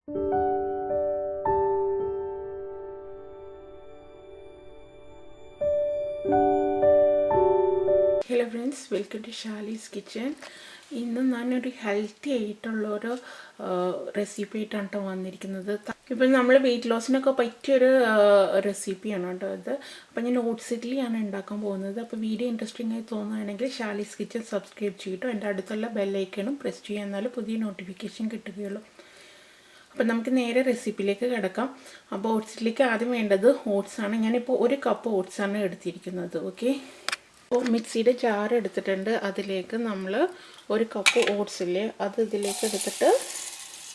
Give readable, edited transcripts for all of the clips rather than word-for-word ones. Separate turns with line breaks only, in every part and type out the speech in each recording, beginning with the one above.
Hello friends, welcome to Shali's kitchen. ഇന്ന് ഞാനൊരു healthy ആയിട്ടുള്ള ഒരു റെസിപ്പി ആയിട്ടാണ് വന്നിരിക്കുന്നത്. ഇപ്പം നമ്മൾ വെയിറ്റ് ലോസിനൊക്കെ പറ്റിയൊരു റെസിപ്പിയാണ് കേട്ടോ ഇത്. അപ്പം ഞാൻ ഓട്സ് ഇഡ്ലിയാണ് ഉണ്ടാക്കാൻ പോകുന്നത്. അപ്പോൾ വീഡിയോ ഇൻട്രസ്റ്റിംഗ് ആയി തോന്നുകയാണെങ്കിൽ ഷാലീസ് കിച്ചൺ സബ്സ്ക്രൈബ് ചെയ്തിട്ടോ എൻ്റെ അടുത്തുള്ള ബെല്ലൈക്കണും പ്രസ് ചെയ്യുക, എന്നാലും പുതിയ നോട്ടിഫിക്കേഷൻ കിട്ടുകയുള്ളൂ. അപ്പം നമുക്ക് നേരെ റെസിപ്പിയിലേക്ക് കിടക്കാം. അപ്പോൾ ഓട്സ് ഇഡ്ലിക്ക് ആദ്യം വേണ്ടത് ഓട്സാണ്. ഞാനിപ്പോൾ 1 കപ്പ് ഓട്സാണ് എടുത്തിരിക്കുന്നത്. ഓക്കെ, അപ്പോൾ മിക്സിയുടെ ജാർ എടുത്തിട്ടുണ്ട്. അതിലേക്ക് നമ്മൾ 1 കപ്പ് ഓട്സില്ലേ അത് ഇതിലേക്ക് എടുത്തിട്ട്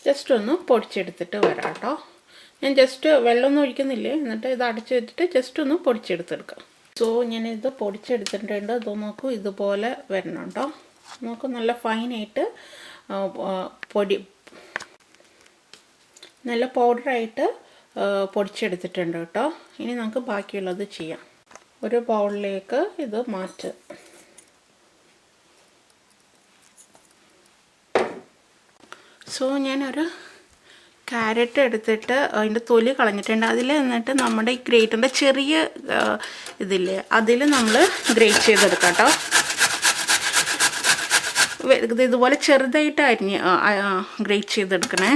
ജസ്റ്റ് ഒന്ന് പൊടിച്ചെടുത്തിട്ട് വരാം കേട്ടോ. ഞാൻ ജസ്റ്റ് വെള്ളമൊന്നും ഒഴിക്കുന്നില്ലേ, എന്നിട്ട് ഇത് അടച്ചു വെച്ചിട്ട് ജസ്റ്റ് ഒന്ന് പൊടിച്ചെടുത്തെടുക്കാം. സോ ഞാനിത് പൊടിച്ചെടുത്തിട്ടുണ്ട്. അത് നോക്കൂ, ഇതുപോലെ വരണം കേട്ടോ. നമുക്ക് നല്ല ഫൈനായിട്ട് നല്ല പൗഡറായിട്ട് പൊടിച്ചെടുത്തിട്ടുണ്ട് കേട്ടോ. ഇനി നമുക്ക് ബാക്കിയുള്ളത് ചെയ്യാം. ഒരു ബൗളിലേക്ക് ഇത് മാറ്റുക. സോ ഞാനൊരു ക്യാരറ്റ് എടുത്തിട്ട് അതിൻ്റെ തൊലി കളഞ്ഞിട്ടുണ്ട്. അതിൽ എന്നിട്ട് നമ്മുടെ ഈ ഗ്രേറ്ററിൻ്റെ ചെറിയ ഇതില്ലേ അതിൽ നമ്മൾ ഗ്രേറ്റ് ചെയ്തെടുക്കാം കേട്ടോ. ഇതുപോലെ ചെറുതായിട്ട് ഗ്രേറ്റ് ചെയ്തെടുക്കണേ.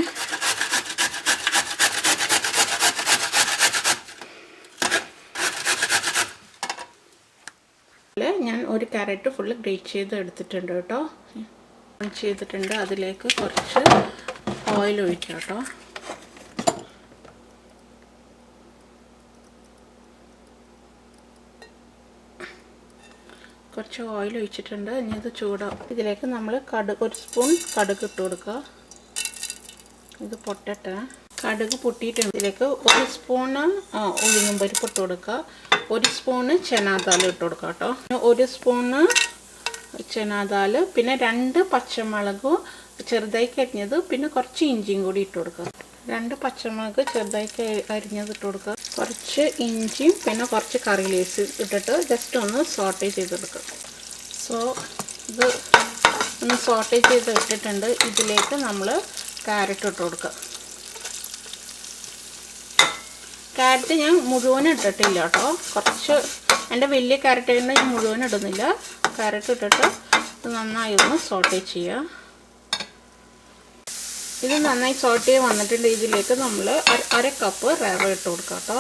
ഞാൻ ഒരു ക്യാരറ്റ് ഫുള്ള് ഗ്രേറ്റ് ചെയ്ത് എടുത്തിട്ടുണ്ട് കേട്ടോ. ചെയ്തിട്ടുണ്ട്. അതിലേക്ക് കുറച്ച് ഓയിൽ ഒഴിക്കാം കേട്ടോ. കുറച്ച് ഓയിൽ ഒഴിച്ചിട്ടുണ്ട്. ഇനി ഇത് ചൂടാവും. ഇതിലേക്ക് നമ്മൾ ഒരു സ്പൂൺ കടുക് ഇട്ട് കൊടുക്കുക. ഇത് പൊട്ടട്ടെ. കടുക് പൊട്ടിയിട്ടുണ്ട്. ഇതിലേക്ക് 1 സ്പൂണ് ഉഴുന്നും പരിപ്പ് ഇട്ട് കൊടുക്കുക. 1 സ്പൂണ് ചനാദാൽ ഇട്ട് കൊടുക്കുക കേട്ടോ. 1 സ്പൂണ് ചനാദാൽ, പിന്നെ 2 പച്ചമുളകും ചെറുതായി അരിഞ്ഞത്, പിന്നെ കുറച്ച് ഇഞ്ചിയും കൂടി ഇട്ട് കൊടുക്കുക. 2 പച്ചമുളക് ചെറുതായി അരിഞ്ഞത് ഇട്ട് കൊടുക്കുക. കുറച്ച് ഇഞ്ചിയും പിന്നെ കുറച്ച് കറി ലീവ്സ് ഇട്ടിട്ട് ജസ്റ്റ് ഒന്ന് സോട്ടേ ചെയ്തെടുക്കുക. സോ ഇത് ഒന്ന് സോട്ടേ ചെയ്ത് ഇട്ടിട്ടുണ്ട്. ഇതിലേക്ക് നമ്മൾ ക്യാരറ്റ് ഇട്ട് കൊടുക്കുക. ക്യാരറ്റ് ഞാൻ മുഴുവൻ ഇട്ടിട്ടില്ല കേട്ടോ. കുറച്ച് എൻ്റെ വലിയ ക്യാരറ്റ് ഉണ്ട്, ഞാൻ മുഴുവൻ ഇടുന്നില്ല. ക്യാരറ്റ് ഇട്ടിട്ട് ഇത് നന്നായി ഒന്ന് സോട്ടേ ചെയ്യുക. ഇത് നന്നായി സോട്ട് ചെയ്ത് വന്നിട്ടുണ്ട്. ഇതിലേക്ക് നമ്മൾ 1/2 കപ്പ് റവ ഇട്ട് കൊടുക്കാം കേട്ടോ.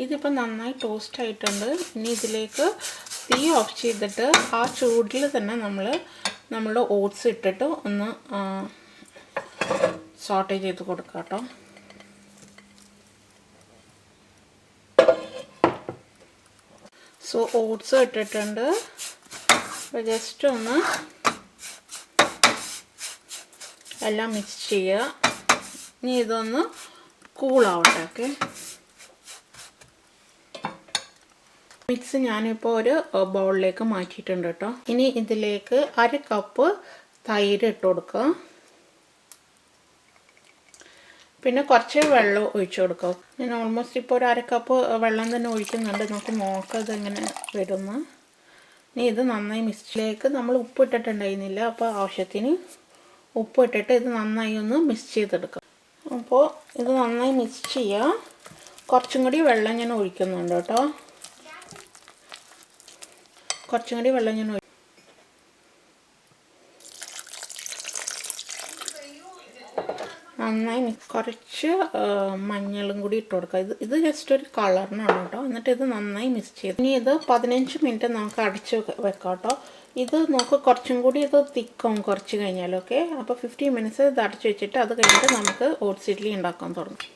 ഇതിപ്പോൾ നന്നായി ടോസ്റ്റ് ആയിട്ടുണ്ട്. ഇനി ഇതിലേക്ക് തീ ഓഫ് ചെയ്തിട്ട് ആ ചൂടിൽ തന്നെ നമ്മളുടെ ഓട്സ് ഇട്ടിട്ട് ഒന്ന് സോട്ടേ ചെയ്ത് കൊടുക്കാം കേട്ടോ. സോ ഓട്സ് ഇട്ടിട്ടുണ്ട്. ജസ്റ്റ് ഒന്ന് എല്ലാം മിക്സ് ചെയ്യുക. ഇനി ഇതൊന്ന് കൂളാവട്ടെ. ഓക്കെ, മിക്സ് ഞാനിപ്പോൾ ഒരു ബൗളിലേക്ക് മാറ്റിയിട്ടുണ്ട് കേട്ടോ. ഇനി ഇതിലേക്ക് 1/2 കപ്പ് തൈര് ഇട്ട് കൊടുക്കുക. പിന്നെ കുറച്ച് വെള്ളം ഒഴിച്ചു കൊടുക്കുക. ഞാൻ ഓൾമോസ്റ്റ് ഇപ്പോൾ ഒരു 1/2 കപ്പ് വെള്ളം തന്നെ ഒഴിക്കുന്നുണ്ട്. നമുക്ക് നോക്കാം ഇതെങ്ങനെ വരുമെന്ന്. ഇനി ഇത് നന്നായി മിക്സിലേക്ക് നമ്മൾ ഉപ്പ് ഇട്ടിട്ടുണ്ടായിരുന്നില്ല, അപ്പോൾ ആവശ്യത്തിന് ഉപ്പ് ഇട്ടിട്ട് ഇത് നന്നായി ഒന്ന് മിക്സ് ചെയ്തെടുക്കാം. അപ്പോൾ ഇത് നന്നായി മിക്സ് ചെയ്യുക. കുറച്ചും കൂടി വെള്ളം ഞാൻ ഒഴിക്കുന്നുണ്ട് കേട്ടോ. കുറച്ചും കൂടി വെള്ളം ഞാൻ നന്നായി കുറച്ച് മഞ്ഞളും കൂടി ഇട്ട് കൊടുക്കുക. ഇത് ജസ്റ്റ് ഒരു കളറിനാണ് കേട്ടോ. എന്നിട്ട് ഇത് നന്നായി മിക്സ് ചെയ്ത് ഇനി ഇത് 15 മിനിറ്റ് നമുക്ക് അടച്ച് വെക്കാം കേട്ടോ. ഇത് നമുക്ക് കുറച്ചും കൂടി ഇത് തിക്കാവും കുറച്ച് കഴിഞ്ഞാൽ. ഓക്കെ, അപ്പോൾ 15 മിനിറ്റ്സ് ഇത് അടച്ച് വെച്ചിട്ട് അത് കഴിഞ്ഞിട്ട് നമുക്ക് ഓട്സ് ഇഡ്ലി ഉണ്ടാക്കാൻ തുടങ്ങും.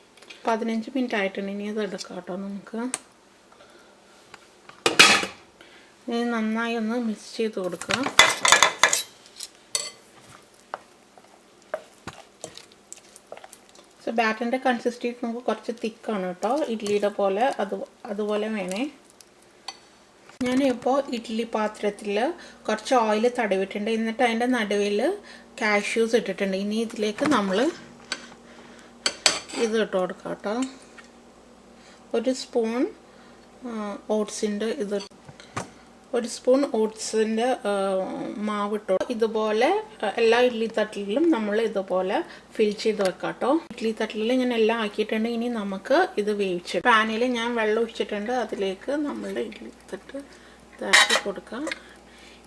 15 മിനിറ്റ് ആയിട്ടുണ്ട്. ഇനി ഇത് എടുക്കാം കേട്ടോ. നമുക്ക് ഇത് നന്നായി ഒന്ന് മിക്സ് ചെയ്ത് കൊടുക്കുക. സോ ബാറ്ററിൻ്റെ കൺസിസ്റ്റൻസി നമുക്ക് കുറച്ച് തിക്കാണ് കേട്ടോ. ഇഡ്ലിയുടെ പോലെ അതുപോലെ വേണേ. ഞാനിപ്പോൾ ഇഡ്ലി പാത്രത്തിൽ കുറച്ച് ഓയിൽ തടവിട്ടുണ്ട്. എന്നിട്ട് അതിൻ്റെ നടുവിൽ കാഷ്യൂസ് ഇട്ടിട്ടുണ്ട്. ഇനി ഇതിലേക്ക് നമ്മൾ ഇത് ഇട്ട് കൊടുക്കാം കേട്ടോ. 1 സ്പൂൺ ഓട്സിൻ്റെ ഇത് 1 സ്പൂൺ ഓട്സിൻ്റെ മാവ് ഇട്ടോ. ഇതുപോലെ എല്ലാ ഇഡ്ഡലി തട്ടിലും നമ്മൾ ഇതുപോലെ ഫിൽ ചെയ്ത് വെക്കാം കേട്ടോ. ഇഡ്ഡലി തട്ടിൽ ഞാൻ എല്ലാം ആക്കിയിട്ടുണ്ട്. ഇനി നമുക്ക് ഇത് വേവിച്ചിട്ട് പാനിൽ ഞാൻ വെള്ളം ഒഴിച്ചിട്ടുണ്ട്. അതിലേക്ക് നമ്മളുടെ ഇഡ്ഡലി തട്ട് ഇതാക്കി കൊടുക്കാം.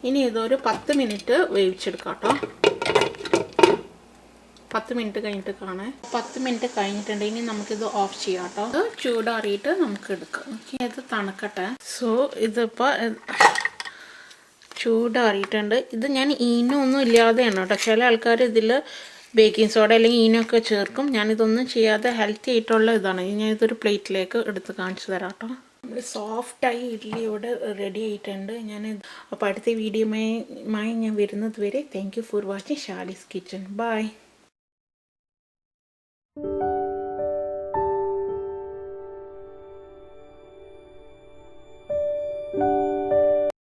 ഇനി ഇതൊരു 10 മിനിറ്റ് വേവിച്ചെടുക്കാം കേട്ടോ. 10 മിനിറ്റ് കഴിഞ്ഞിട്ട് കാണാം. 10 മിനിറ്റ് കഴിഞ്ഞിട്ടുണ്ട്. ഇനി നമുക്കിത് ഓഫ് ചെയ്യാം കേട്ടോ. ഇത് ചൂടാറിയിട്ട് നമുക്ക് എടുക്കാം. ഇത് തണുക്കട്ടെ. സോ ഇതിപ്പോൾ ചൂടാറിയിട്ടുണ്ട്. ഇത് ഞാൻ ഈനോ ഒന്നും ഇല്ലാതെയാണ് കേട്ടോ. ചില ആൾക്കാർ ഇതിൽ ബേക്കിംഗ് സോഡ അല്ലെങ്കിൽ ഈനോ ഒക്കെ ചേർക്കും. ഞാനിതൊന്നും ചെയ്യാതെ ഹെൽത്തി ആയിട്ടുള്ള ഇതാണ്. ഞാനിതൊരു പ്ലേറ്റിലേക്ക് എടുത്ത് കാണിച്ചു തരാം കേട്ടോ. നമ്മുടെ സോഫ്റ്റായി ഇഡ്ഡലി ഇവിടെ റെഡി ആയിട്ടുണ്ട്. അപ്പോൾ അടുത്ത വീഡിയോയുമായി ഞാൻ വരുന്നത് വരെ thank you for watching Shalee's kitchen. By.